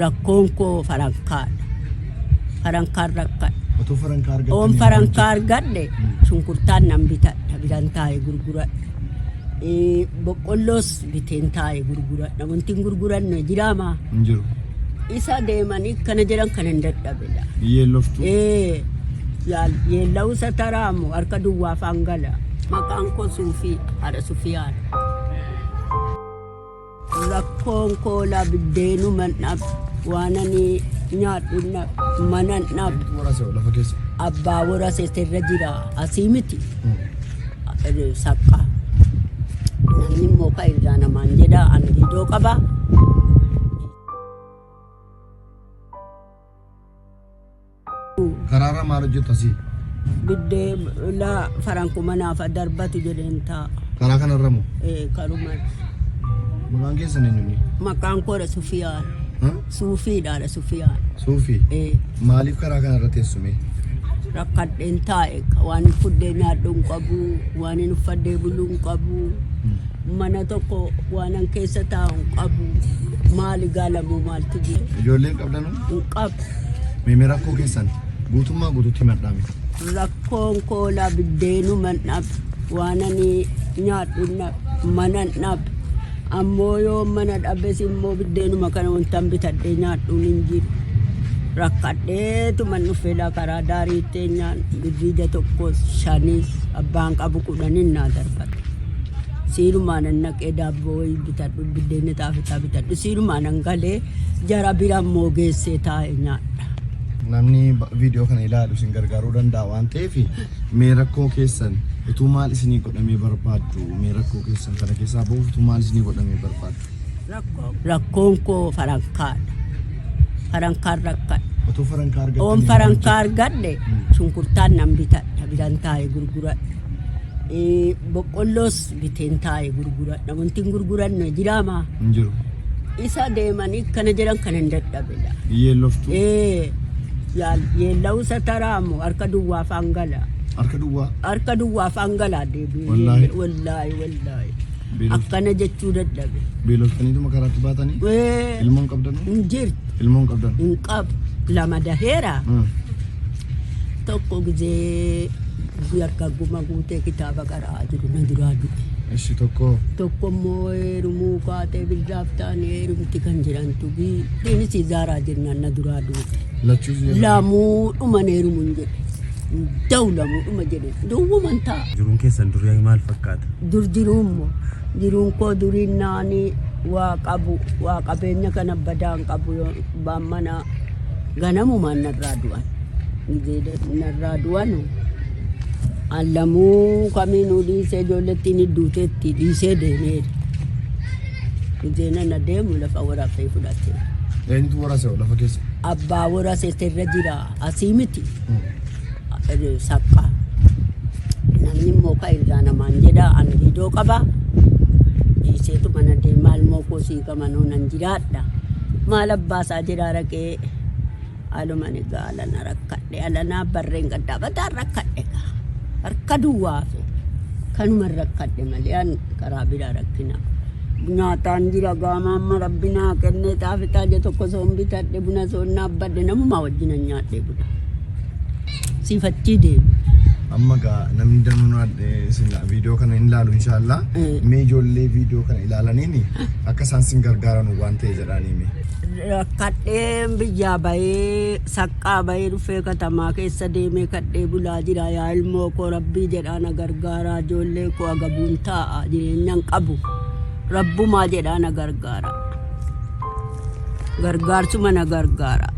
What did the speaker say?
rakkoon koo farankaadha. Farankaan rakkadha. Otoo farankaa argattanii Oon farankaa argadhe shunkurtaan nan bitadha. Bitan taa'ee gurguradha. Boqqolloos biteen taa'ee gurguradha. Wanti hin gurguranne jiraamaa? hin jiru. Isa deemanii kana jedhan kan hin dadhabedha. Yeelloftu. Yeella'uusa taraamu harka duwwaa afaan gala. Maqaan koo Suufii haadha Sufiyaan. Rakkoon koolaa biddeenu mandhab waanani nyaadhu mana dhab. Lafa keessa. Abbaa warasa irra jira asii miti. Saqqaa. Namni immoo kan irraa namaan jedha ani hidoo qaba. Karaarra maal hojjetu asii? Biddee la faranku manaaf darbatu jedheen ta'a. Karaa kanarra moo? Karuma. Maqaan keessan eenyuuni? Maqaan koodha Sufiyaan. Suufiidhaadha Sufiyaan. Suufii? Maaliif karaa kanarra teessume? Rakkadheen taa'e waan fuddee nyaadhu hin qabu, waan hin uffadhee buluu hin qabu, mana tokko waan an keessa taa'u hin qabu, maali gaalamuu maaltu jira? Ijoolleen qabdanuu? Hin qabu. Meemee rakkoo keessan guutummaa guutuutti madhaame. Rakkoon koolaa biddeenu mandhab waan ani nyaadhu mana dhab. Ammoo yoo mana dhabes immoo biddeenuma kana wantan bitadhee nyaadhuun hin jiru. Rakkadheetu man dhufeedha karaa daariittee nyaan birriija tokko 5 abbaan qabu 10 naa darbata. Siirumaan naqee daabboo wayii bitadhu biddeena xaafitaa bitadhu siirumaan galee jara bira immoo geessee taa'e nyaadha. Namni viidiyoo kana ilaalu isin gargaaruu danda'a waan ta'eef mee rakkoo keessan utuu maal isinii godhamee barbaaddu mee rakkoo keessan kana keessaa bahuuf utuu maal isinii godhamee barbaaddu? Rakkoon koo farankaadha. Farankaan rakkadha. Otoo farankaa argattanii Oon farankaa argadhe shunkurtaan nan bitadha. Bitan taa'ee gurguradha. Boqqolloos biteen taa'ee gurguradha. Wanti hin gurguranne jiraamaa? hin jiru. Isa deemanii kana jedhan kan hin dadhabedha. Yeelloftu. Yeella'uusa taraamu harka duwwaa afaan gala. Harka duwwaa? Harka duwwaa afaan galaa deebi'ee. Wallaahi. Akkana jechuu dadhabe. Beeloftaniituma karaatti baatanii? Ilmoon qabdanuu? Hin jirtu. Ilmoon qabdan? Hin qabu. Lama daheera. Tokko gizee harka guma guutee kitaaba qaraa jiru na duraa du'e. Ishi tokko? Tokko immoo heerumuu kaatee bildaaf taane heerumti kan jedhamtu biinis izaaraa jennaan na duraa duute. Lachuus jedhama? Lamuu dhuman heerumuun jedhe. Da'u lamuu dhuma jedhe. Duwwuman ta'a. Jiruun keessan durii maal fakkaata? Dur jiruummoo. Jiruun koo duriin naani waa qabu waa qabeenya kana badaan qabu baan mana ganamumaan narraa du'an. Narraa du'an allamuu kamiinuu dhiisee ijoollettiin hidduuteetti dhiisee deemeera. Ijeena na deemu lafa waraabsee fudhatee. Eenyutu warasee lafa keessa? Abbaa warasee irra jira asii miti. Saqqaa. Namni immoo kan irraa namaan jedha ani hidoo qaba. Dhiiseetu mana deemaa ilmoo koo siikamanuu nan jiraadha. Maal abbaasaa jira raqee aluma ni gaalana rakkadhe alanaa barreen gaddaa rakkadhe harka duwwaafe kanuman rakkadhe malee an karaa biraa rakkina. Nyaataan jira gaama amma rabbinaa kennee xaafitaa je tokko soon bitadhe buna soon naabbadhe namumaa wajjin nyaadhe buna. Siifachii deemu. Amma gaa namni danuu isin viidiyoo kana hin ilaalu inshallah mee ijoollee viidiyoo kana ilaalaniini akka isaan sin gargaaran waan ta'e jedhaniimi. Rakkadheen biyyaa bahee saqqaa bahee dhufee katamaa keessa deemee kadhee bulaa jira yaa ilmoo koo rabbii jedhaa na gargaaraa ijoollee koo agabuun taa'a jireenyaan qabu rabbumaa jedhaa na gargaara. Gargaarsuma na gargaara.